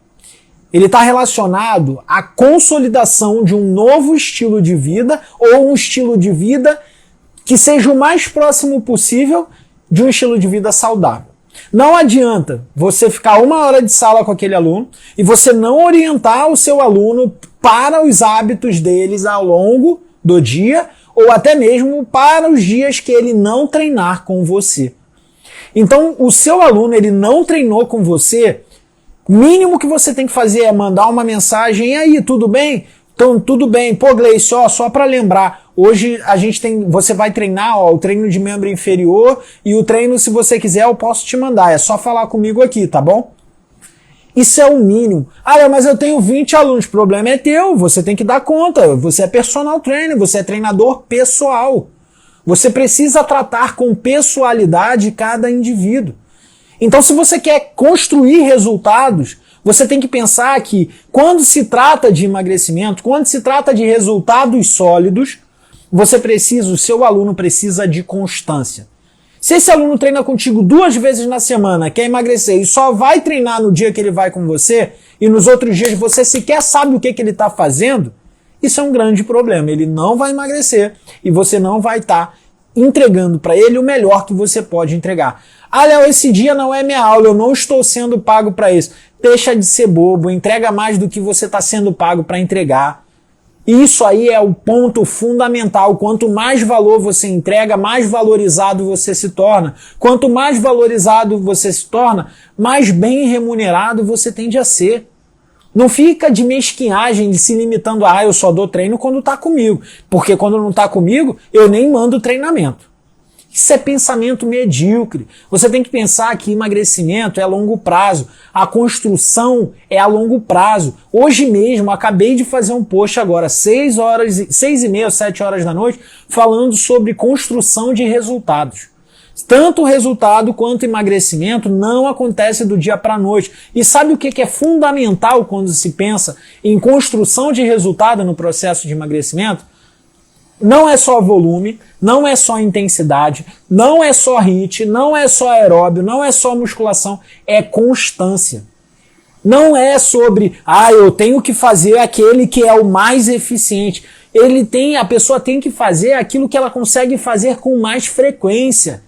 Ele está relacionado à consolidação de um novo estilo de vida ou um estilo de vida que seja o mais próximo possível de um estilo de vida saudável. Não adianta você ficar 1 hora de sala com aquele aluno e você não orientar o seu aluno para os hábitos deles ao longo do dia ou até mesmo para os dias que ele não treinar com você. Então, o seu aluno, ele não treinou com você, mínimo que você tem que fazer é mandar uma mensagem, e aí, tudo bem? Então, tudo bem. Pô, Gleice, só para lembrar, hoje a gente você vai treinar o treino de membro inferior e o treino, se você quiser, eu posso te mandar. É só falar comigo aqui, tá bom? Isso é o mínimo. Mas eu tenho 20 alunos. O problema é teu. Você tem que dar conta. Você é personal trainer. Você é treinador pessoal. Você precisa tratar com pessoalidade cada indivíduo. Então, se você quer construir resultados, você tem que pensar que quando se trata de emagrecimento, quando se trata de resultados sólidos, o seu aluno precisa de constância. Se esse aluno treina contigo 2 vezes na semana, quer emagrecer e só vai treinar no dia que ele vai com você, e nos outros dias você sequer sabe o que ele está fazendo, isso é um grande problema. Ele não vai emagrecer e você não vai estar entregando para ele o melhor que você pode entregar. Léo, esse dia não é minha aula, eu não estou sendo pago para isso. Deixa de ser bobo, entrega mais do que você está sendo pago para entregar. Isso aí é o ponto fundamental. Quanto mais valor você entrega, mais valorizado você se torna. Quanto mais valorizado você se torna, mais bem remunerado você tende a ser. Não fica de mesquinhagem, de se limitando a eu só dou treino quando tá comigo. Porque quando não tá comigo, eu nem mando treinamento. Isso é pensamento medíocre. Você tem que pensar que emagrecimento é a longo prazo. A construção é a longo prazo. Hoje mesmo, acabei de fazer um post agora, 6h30, 7 horas da noite, falando sobre construção de resultados. Tanto o resultado quanto o emagrecimento não acontece do dia para a noite. E sabe o que é fundamental quando se pensa em construção de resultado no processo de emagrecimento? Não é só volume, não é só intensidade, não é só HIIT, não é só aeróbio, não é só musculação, é constância. Não é sobre, eu tenho que fazer aquele que é o mais eficiente. A pessoa tem que fazer aquilo que ela consegue fazer com mais frequência.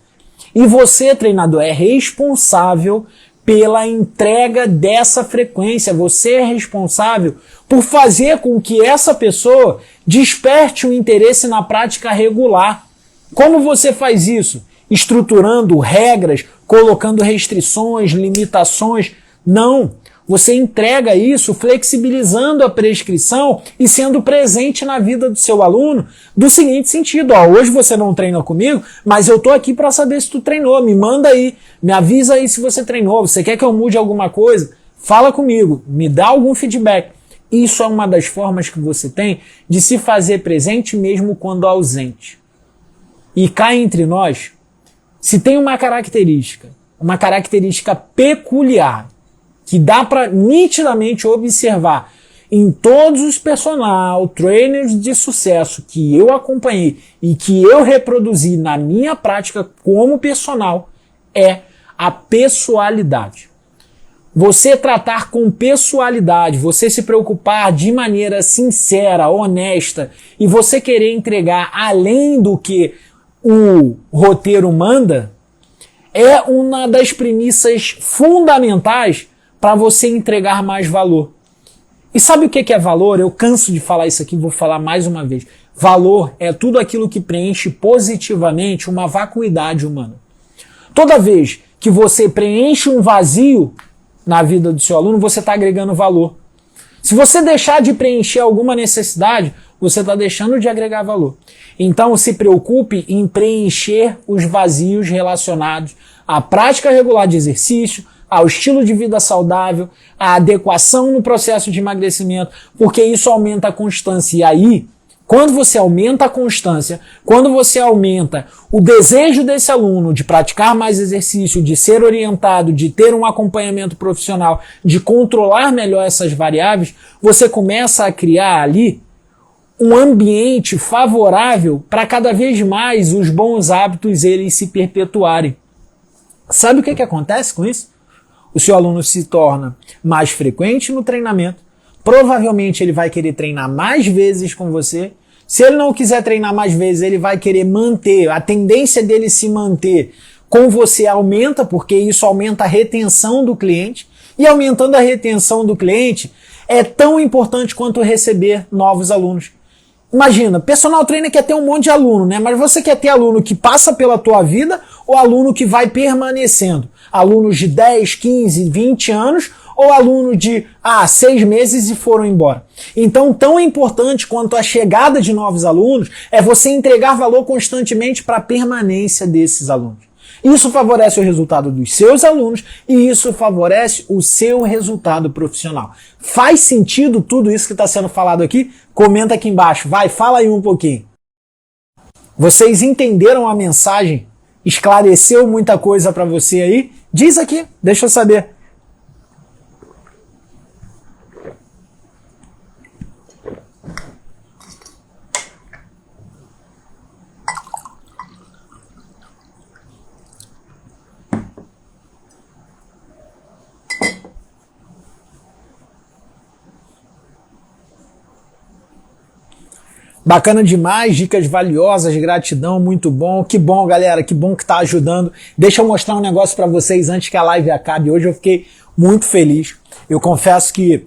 E você, treinador, é responsável pela entrega dessa frequência. Você é responsável por fazer com que essa pessoa desperte o interesse na prática regular. Como você faz isso? Estruturando regras, colocando restrições, limitações? Não. Você entrega isso flexibilizando a prescrição e sendo presente na vida do seu aluno do seguinte sentido, hoje você não treina comigo, mas eu tô aqui para saber se tu treinou, me manda aí, me avisa aí se você treinou, você quer que eu mude alguma coisa? Fala comigo, me dá algum feedback. Isso é uma das formas que você tem de se fazer presente mesmo quando ausente. E cá entre nós, se tem uma característica peculiar, que dá para nitidamente observar em todos os personal trainers de sucesso que eu acompanhei e que eu reproduzi na minha prática como personal, é a pessoalidade. Você tratar com pessoalidade, você se preocupar de maneira sincera, honesta, e você querer entregar além do que o roteiro manda, é uma das premissas fundamentais para você entregar mais valor. E sabe o que é valor? Eu canso de falar isso aqui, vou falar mais uma vez. Valor é tudo aquilo que preenche positivamente uma vacuidade humana. Toda vez que você preenche um vazio na vida do seu aluno, você está agregando valor. Se você deixar de preencher alguma necessidade, você está deixando de agregar valor. Então se preocupe em preencher os vazios relacionados à prática regular de exercício, ao estilo de vida saudável, à adequação no processo de emagrecimento, porque isso aumenta a constância. E aí, quando você aumenta a constância, quando você aumenta o desejo desse aluno de praticar mais exercício, de ser orientado, de ter um acompanhamento profissional, de controlar melhor essas variáveis, você começa a criar ali um ambiente favorável para cada vez mais os bons hábitos eles se perpetuarem. Sabe o que acontece com isso? O seu aluno se torna mais frequente no treinamento, provavelmente ele vai querer treinar mais vezes com você. Se ele não quiser treinar mais vezes, ele vai querer manter, a tendência dele se manter com você aumenta, porque isso aumenta a retenção do cliente, e aumentando a retenção do cliente é tão importante quanto receber novos alunos. Imagina, personal trainer quer ter um monte de aluno, né? Mas você quer ter aluno que passa pela tua vida ou aluno que vai permanecendo? Alunos de 10, 15, 20 anos ou aluno de 6 meses e foram embora? Então, tão importante quanto a chegada de novos alunos é você entregar valor constantemente para a permanência desses alunos. Isso favorece o resultado dos seus alunos e isso favorece o seu resultado profissional. Faz sentido tudo isso que está sendo falado aqui? Comenta aqui embaixo. Vai, fala aí um pouquinho. Vocês entenderam a mensagem? Esclareceu muita coisa para você aí? Diz aqui, deixa eu saber. Bacana demais, dicas valiosas, gratidão, muito bom. Que bom, galera, que bom que tá ajudando. Deixa eu mostrar um negócio para vocês antes que a live acabe. Hoje eu fiquei muito feliz. Eu confesso que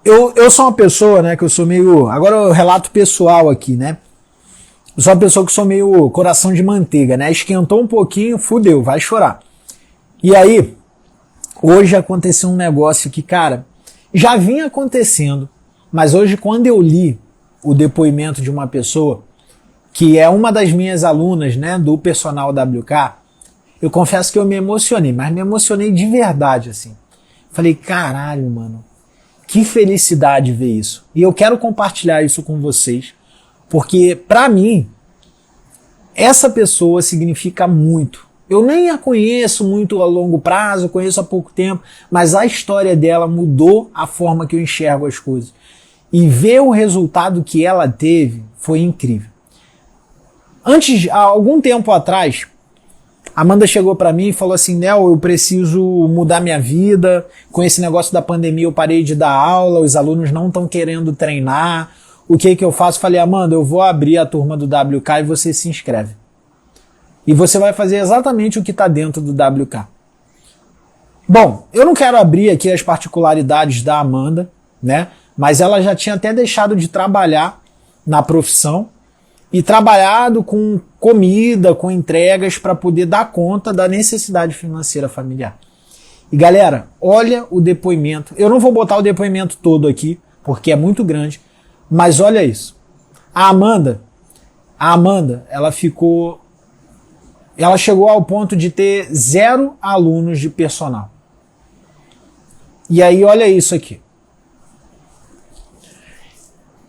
eu sou uma pessoa, né, que eu sou meio... Agora eu relato pessoal aqui, né? Eu sou uma pessoa que sou meio coração de manteiga, né? Esquentou um pouquinho, fudeu, vai chorar. E aí, hoje aconteceu um negócio que, cara, já vinha acontecendo. Mas hoje, quando eu li o depoimento de uma pessoa, que é uma das minhas alunas, né, do personal WK, eu confesso que eu me emocionei, mas me emocionei de verdade, assim. Falei, caralho, mano, que felicidade ver isso. E eu quero compartilhar isso com vocês, porque, pra mim, essa pessoa significa muito. Eu nem a conheço muito a longo prazo, conheço há pouco tempo, mas a história dela mudou a forma que eu enxergo as coisas. E ver o resultado que ela teve foi incrível. Há algum tempo atrás, a Amanda chegou para mim e falou assim, Nel, eu preciso mudar minha vida, com esse negócio da pandemia eu parei de dar aula, os alunos não estão querendo treinar, o que eu faço? Falei, Amanda, eu vou abrir a turma do WK e você se inscreve. E você vai fazer exatamente o que está dentro do WK. Bom, eu não quero abrir aqui as particularidades da Amanda, né? Mas ela já tinha até deixado de trabalhar na profissão e trabalhado com comida, com entregas para poder dar conta da necessidade financeira familiar. E galera, olha o depoimento. Eu não vou botar o depoimento todo aqui, porque é muito grande, mas olha isso. A Amanda, ela chegou ao ponto de ter 0 alunos de personal. E aí olha isso aqui.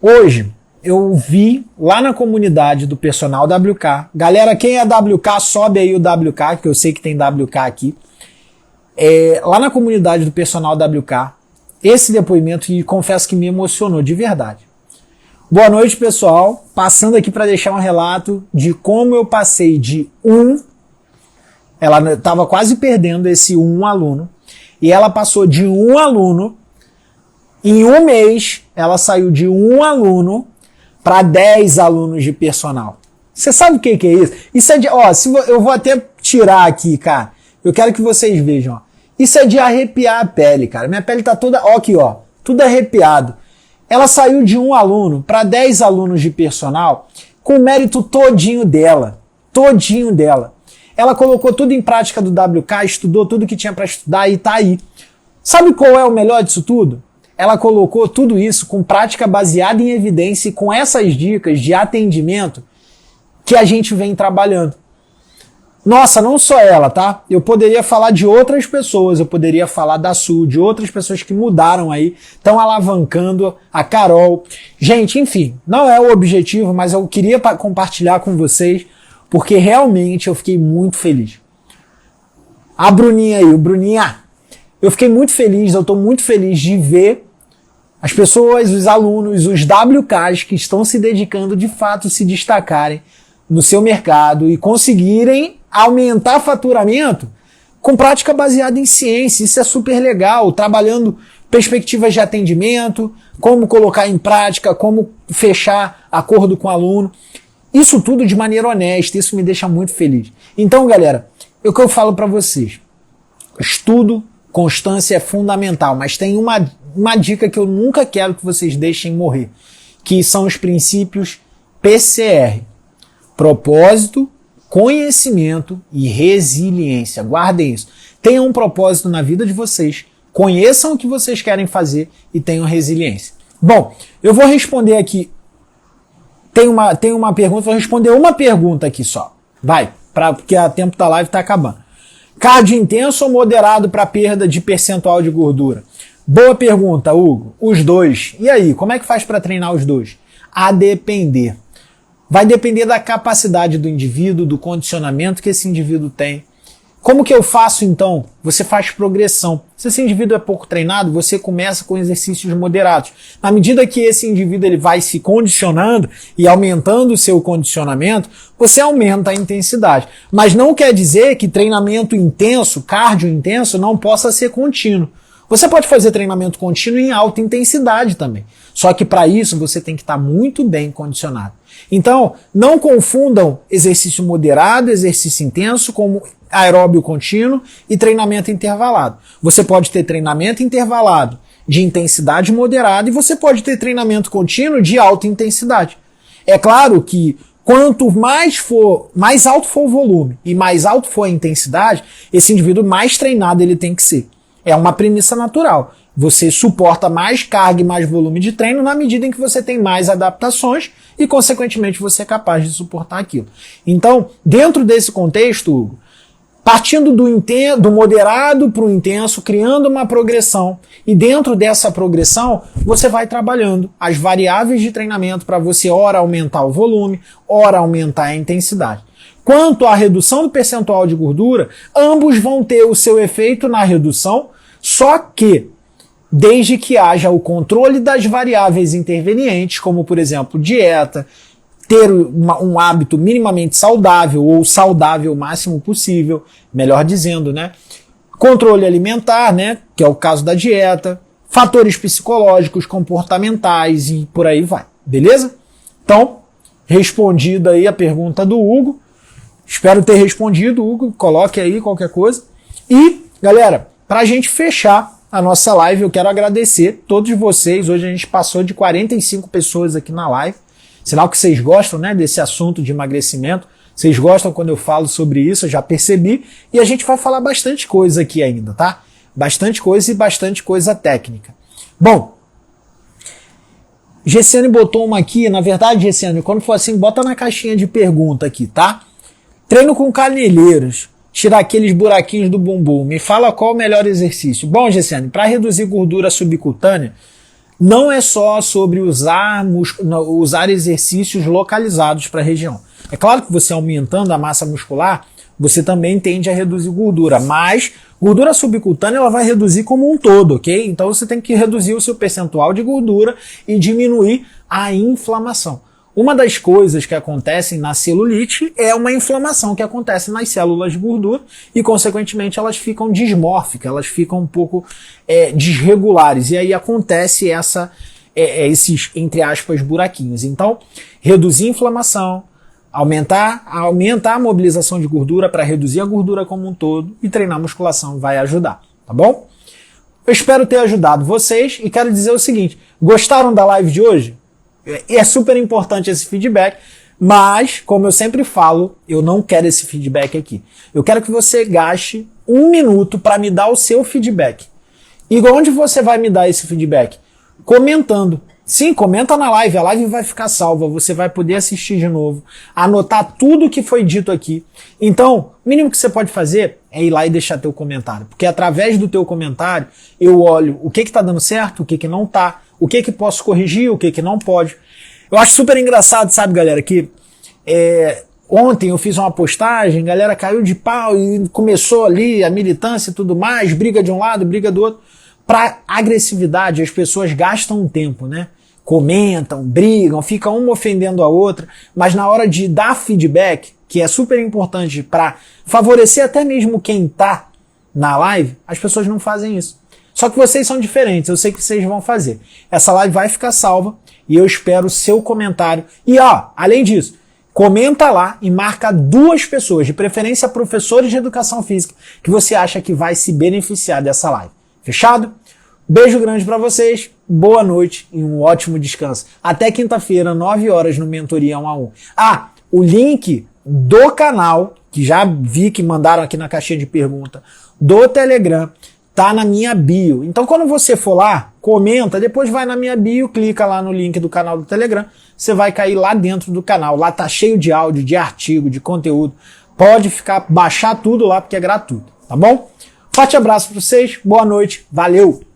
Hoje, eu vi lá na comunidade do personal WK, galera, quem é WK, sobe aí o WK, que eu sei que tem WK aqui, lá na comunidade do personal WK, esse depoimento, e confesso que me emocionou de verdade. Boa noite, pessoal, passando aqui para deixar um relato de como eu passei de 1 Ela estava quase perdendo esse um aluno. E ela passou de um aluno, em um mês, ela saiu de um aluno para 10 alunos de personal. Você sabe o que é isso? Isso é de... Ó, eu vou até tirar aqui, cara. Eu quero que vocês vejam, ó. Isso é de arrepiar a pele, cara. Minha pele tá toda... Ó aqui, ó. Tudo arrepiado. Ela saiu de um aluno para 10 alunos de personal com o mérito todinho dela. Todinho dela. Ela colocou tudo em prática do WK, estudou tudo que tinha para estudar e tá aí. Sabe qual é o melhor disso tudo? Ela colocou tudo isso com prática baseada em evidência e com essas dicas de atendimento que a gente vem trabalhando. Nossa, não só ela, tá? Eu poderia falar de outras pessoas, eu poderia falar da Su, de outras pessoas que mudaram aí, estão alavancando, a Carol. Gente, enfim, não é o objetivo, mas eu queria compartilhar com vocês, porque realmente eu fiquei muito feliz. A Bruninha aí, o Bruninha, eu fiquei muito feliz, eu estou muito feliz de ver as pessoas, os alunos, os WKs que estão se dedicando de fato se destacarem no seu mercado e conseguirem aumentar faturamento com prática baseada em ciência. Isso é super legal, trabalhando perspectivas de atendimento, como colocar em prática, como fechar acordo com o aluno. Isso tudo de maneira honesta, isso me deixa muito feliz. Então, galera, é o que eu falo para vocês. Estudo, constância é fundamental, mas tem uma dica que eu nunca quero que vocês deixem morrer, que são os princípios PCR. Propósito, conhecimento e resiliência. Guardem isso. Tenham um propósito na vida de vocês, conheçam o que vocês querem fazer e tenham resiliência. Bom, eu vou responder aqui. Tem uma pergunta, vou responder uma pergunta aqui só. Vai, porque o tempo da live está acabando. Cardio intenso ou moderado para perda de percentual de gordura? Boa pergunta, Hugo. Os dois. E aí, como é que faz para treinar os dois? A depender. Vai depender da capacidade do indivíduo, do condicionamento que esse indivíduo tem. Como que eu faço então? Você faz progressão. Se esse indivíduo é pouco treinado, você começa com exercícios moderados. Na medida que esse indivíduo ele vai se condicionando e aumentando o seu condicionamento, você aumenta a intensidade. Mas não quer dizer que treinamento intenso, cardio intenso, não possa ser contínuo. Você pode fazer treinamento contínuo em alta intensidade também. Só que para isso você tem que estar muito bem condicionado. Então, não confundam exercício moderado, exercício intenso como aeróbio contínuo e treinamento intervalado. Você pode ter treinamento intervalado de intensidade moderada e você pode ter treinamento contínuo de alta intensidade. É claro que quanto mais alto for o volume e mais alto for a intensidade, esse indivíduo mais treinado ele tem que ser. É uma premissa natural. Você suporta mais carga e mais volume de treino na medida em que você tem mais adaptações e, consequentemente, você é capaz de suportar aquilo. Então, dentro desse contexto, Hugo, partindo do moderado para o intenso, criando uma progressão, e dentro dessa progressão, você vai trabalhando as variáveis de treinamento para você, ora, aumentar o volume, ora, aumentar a intensidade. Quanto à redução do percentual de gordura, ambos vão ter o seu efeito na redução, só que desde que haja o controle das variáveis intervenientes, como, por exemplo, dieta, ter um hábito minimamente saudável ou saudável o máximo possível, melhor dizendo, né? Controle alimentar, né? Que é o caso da dieta, fatores psicológicos, comportamentais e por aí vai, beleza? Então, respondida aí a pergunta do Hugo, espero ter respondido, Hugo, coloque aí qualquer coisa. E, galera, pra gente fechar a nossa live, eu quero agradecer todos vocês. Hoje a gente passou de 45 pessoas aqui na live. Sinal que vocês gostam, né, desse assunto de emagrecimento. Vocês gostam quando eu falo sobre isso, eu já percebi. E a gente vai falar bastante coisa aqui ainda, tá? Bastante coisa e bastante coisa técnica. Bom, Gessiane botou uma aqui. Na verdade, Gessiane, quando for assim, bota na caixinha de pergunta aqui, tá? Treino com canelheiros. Tirar aqueles buraquinhos do bumbum. Me fala qual o melhor exercício. Bom, Gessiane, para reduzir gordura subcutânea, não é só sobre usar exercícios localizados para a região. É claro que você aumentando a massa muscular, você também tende a reduzir gordura, mas gordura subcutânea ela vai reduzir como um todo, ok? Então você tem que reduzir o seu percentual de gordura e diminuir a inflamação. Uma das coisas que acontecem na celulite é uma inflamação que acontece nas células de gordura e, consequentemente, elas ficam dismórficas, elas ficam um pouco desregulares. E aí acontece esses, entre aspas, buraquinhos. Então, reduzir a inflamação, aumentar a mobilização de gordura para reduzir a gordura como um todo e treinar musculação vai ajudar, tá bom? Eu espero ter ajudado vocês e quero dizer o seguinte, gostaram da live de hoje? É super importante esse feedback, mas, como eu sempre falo, eu não quero esse feedback aqui. Eu quero que você gaste 1 minuto para me dar o seu feedback. E onde você vai me dar esse feedback? Comentando. Sim, comenta na live, a live vai ficar salva, você vai poder assistir de novo, anotar tudo que foi dito aqui. Então, o mínimo que você pode fazer é ir lá e deixar teu comentário, porque através do teu comentário eu olho o que está dando certo, o que não está, o que posso corrigir, o que não pode. Eu acho super engraçado, sabe, galera, que ontem eu fiz uma postagem, a galera caiu de pau e começou ali a militância e tudo mais, briga de um lado, briga do outro. Para agressividade, as pessoas gastam um tempo, né? Comentam, brigam, ficam uma ofendendo a outra, mas na hora de dar feedback, que é super importante para favorecer até mesmo quem tá na live, as pessoas não fazem isso. Só que vocês são diferentes, eu sei que vocês vão fazer. Essa live vai ficar salva e eu espero o seu comentário. E além disso, comenta lá e marca 2 pessoas, de preferência professores de educação física, que você acha que vai se beneficiar dessa live. Fechado? Beijo grande pra vocês, boa noite e um ótimo descanso. Até quinta-feira, 9 horas no Mentoria 1 a 1. O link do canal, que já vi que mandaram aqui na caixinha de pergunta, do Telegram, tá na minha bio. Então quando você for lá, comenta, depois vai na minha bio, clica lá no link do canal do Telegram, você vai cair lá dentro do canal. Lá tá cheio de áudio, de artigo, de conteúdo. Pode baixar tudo lá porque é gratuito, tá bom? Forte abraço para vocês, boa noite, valeu!